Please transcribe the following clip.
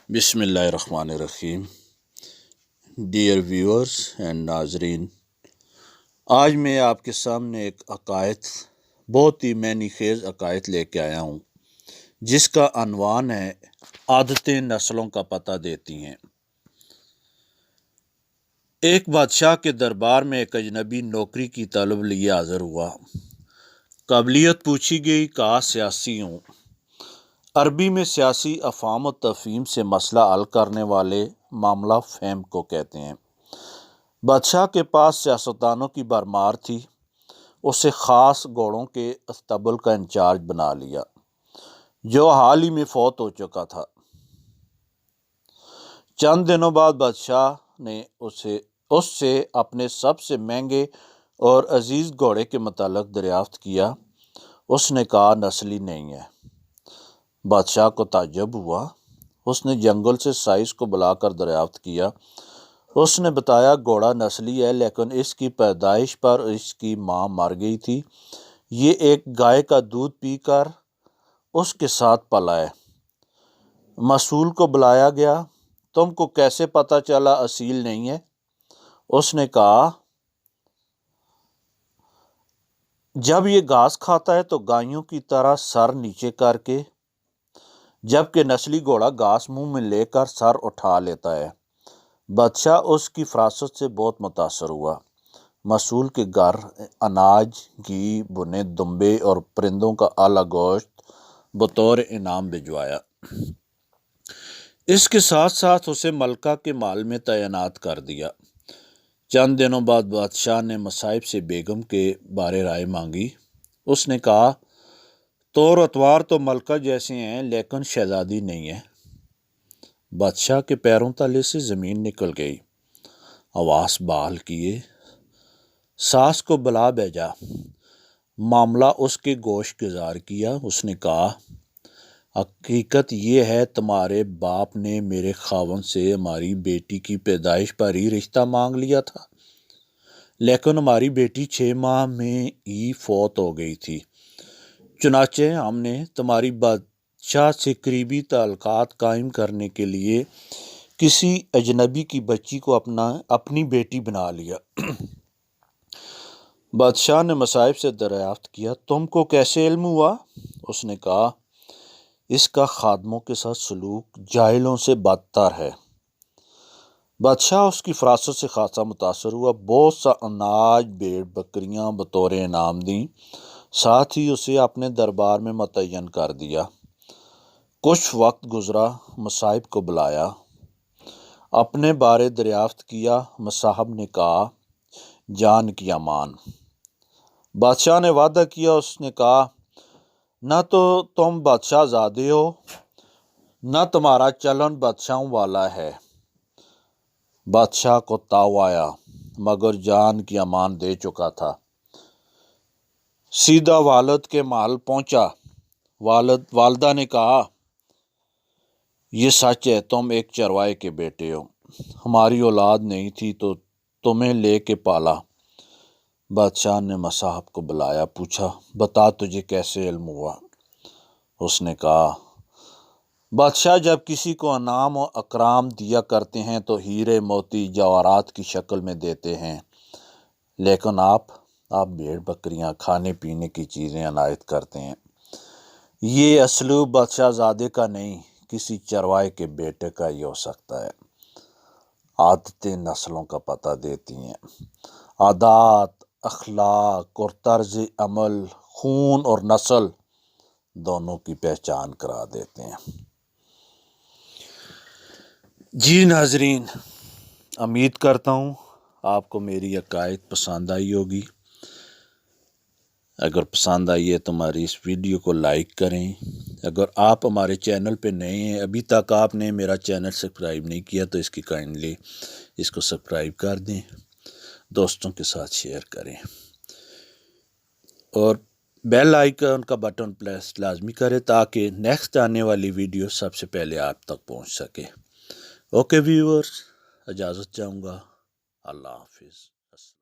بسم اللہ الرحمن الرحیم۔ ڈیئر ویورز اینڈ ناظرین، آج میں آپ کے سامنے ایک عقائد، بہت ہی معنی خیز عقائد لے کے آیا ہوں، جس کا عنوان ہے عادتیں نسلوں کا پتہ دیتی ہیں۔ ایک بادشاہ کے دربار میں ایک اجنبی نوکری کی طلب لیے حاضر ہوا۔ قابلیت پوچھی گئی، کہا سیاسی ہوں۔ عربی میں سیاسی افہام و تفہیم سے مسئلہ حل کرنے والے معاملہ فہم کو کہتے ہیں۔ بادشاہ کے پاس سیاستدانوں کی بھرمار تھی۔ اسے خاص گھوڑوں کے اسطبل کا انچارج بنا لیا، جو حال ہی میں فوت ہو چکا تھا۔ چند دنوں بعد بادشاہ نے اس سے اپنے سب سے مہنگے اور عزیز گھوڑے کے متعلق دریافت کیا۔ اس نے کہا نسلی نہیں ہے۔ بادشاہ کو تعجب ہوا۔ اس نے جنگل سے سائس کو بلا کر دریافت کیا۔ اس نے بتایا گھوڑا نسلی ہے، لیکن اس کی پیدائش پر اس کی ماں مر گئی تھی۔ یہ ایک گائے کا دودھ پی کر اس کے ساتھ پلا ہے۔ مسئول کو بلایا گیا۔ تم کو کیسے پتہ چلا اصیل نہیں ہے؟ اس نے کہا جب یہ گھاس کھاتا ہے تو گایوں کی طرح سر نیچے کر کے، جبکہ نسلی گھوڑا گھاس منہ میں لے کر سر اٹھا لیتا ہے۔ بادشاہ اس کی فراست سے بہت متاثر ہوا۔ مسئول کے گھر اناج، گھی، بنے دمبے اور پرندوں کا اعلیٰ گوشت بطور انعام بھجوایا۔ اس کے ساتھ ساتھ اسے ملکہ کے محل میں تعینات کر دیا۔ چند دنوں بعد بادشاہ نے مصائب سے بیگم کے بارے رائے مانگی۔ اس نے کہا طور اتوار تو ملکہ جیسے ہیں، لیکن شہزادی نہیں ہے۔ بادشاہ کے پیروں تلے سے زمین نکل گئی۔ حواس بحال کیے، ساس کو بلا بھیجا، معاملہ اس کے گوش گزار کیا۔ اس نے کہا حقیقت یہ ہے تمہارے باپ نے میرے خاوند سے ہماری بیٹی کی پیدائش پر ہی رشتہ مانگ لیا تھا، لیکن ہماری بیٹی 6 ماہ میں ہی فوت ہو گئی تھی۔ چنانچہ ہم نے تمہاری بادشاہ سے قریبی تعلقات قائم کرنے کے لیے کسی اجنبی کی بچی کو اپنی بیٹی بنا لیا۔ بادشاہ نے مصائب سے دریافت کیا تم کو کیسے علم ہوا؟ اس نے کہا اس کا خادموں کے ساتھ سلوک جاہلوں سے بدتر ہے۔ بادشاہ اس کی فراست سے خاصا متاثر ہوا۔ بہت سا اناج، بھیڑ بکریاں بطور انعام دیں، ساتھ ہی اسے اپنے دربار میں متعین کر دیا۔ کچھ وقت گزرا، مصائب کو بلایا، اپنے بارے دریافت کیا۔ مصاحب نے کہا جان کی امان۔ بادشاہ نے وعدہ کیا۔ اس نے کہا نہ تو تم بادشاہ زادے ہو، نہ تمہارا چلن بادشاہوں والا ہے۔ بادشاہ کو تاؤ آیا، مگر جان کی امان دے چکا تھا۔ سیدھا والد کے محل پہنچا۔ والدہ نے کہا یہ سچ ہے، تم ایک چرواہے کے بیٹے ہو۔ ہماری اولاد نہیں تھی تو تمہیں لے کے پالا۔ بادشاہ نے مصاحب کو بلایا، پوچھا بتا تجھے کیسے علم ہوا؟ اس نے کہا بادشاہ جب کسی کو انعام و اکرام دیا کرتے ہیں تو ہیرے موتی جواہرات کی شکل میں دیتے ہیں، لیکن آپ بھیڑ بکریاں، کھانے پینے کی چیزیں عنایت کرتے ہیں۔ یہ اسلوب بادشاہ زادے کا نہیں، کسی چرواہے کے بیٹے کا ہی ہو سکتا ہے۔ عادتیں نسلوں کا پتہ دیتی ہیں۔ عادات، اخلاق اور طرز عمل خون اور نسل دونوں کی پہچان کرا دیتے ہیں۔ جی ناظرین، امید کرتا ہوں آپ کو میری عقائد پسند آئی ہوگی۔ اگر پسند آئی ہے تو ہماری اس ویڈیو کو لائک کریں۔ اگر آپ ہمارے چینل پہ نئے ہیں، ابھی تک آپ نے میرا چینل سبسکرائب نہیں کیا تو اس کی کائنڈلی اس کو سبسکرائب کر دیں، دوستوں کے ساتھ شیئر کریں، اور بیل آئیکن کا بٹن پریس لازمی کریں تاکہ نیکسٹ آنے والی ویڈیو سب سے پہلے آپ تک پہنچ سکے۔ اوکے ویورز، اجازت چاہوں گا۔ اللہ حافظ۔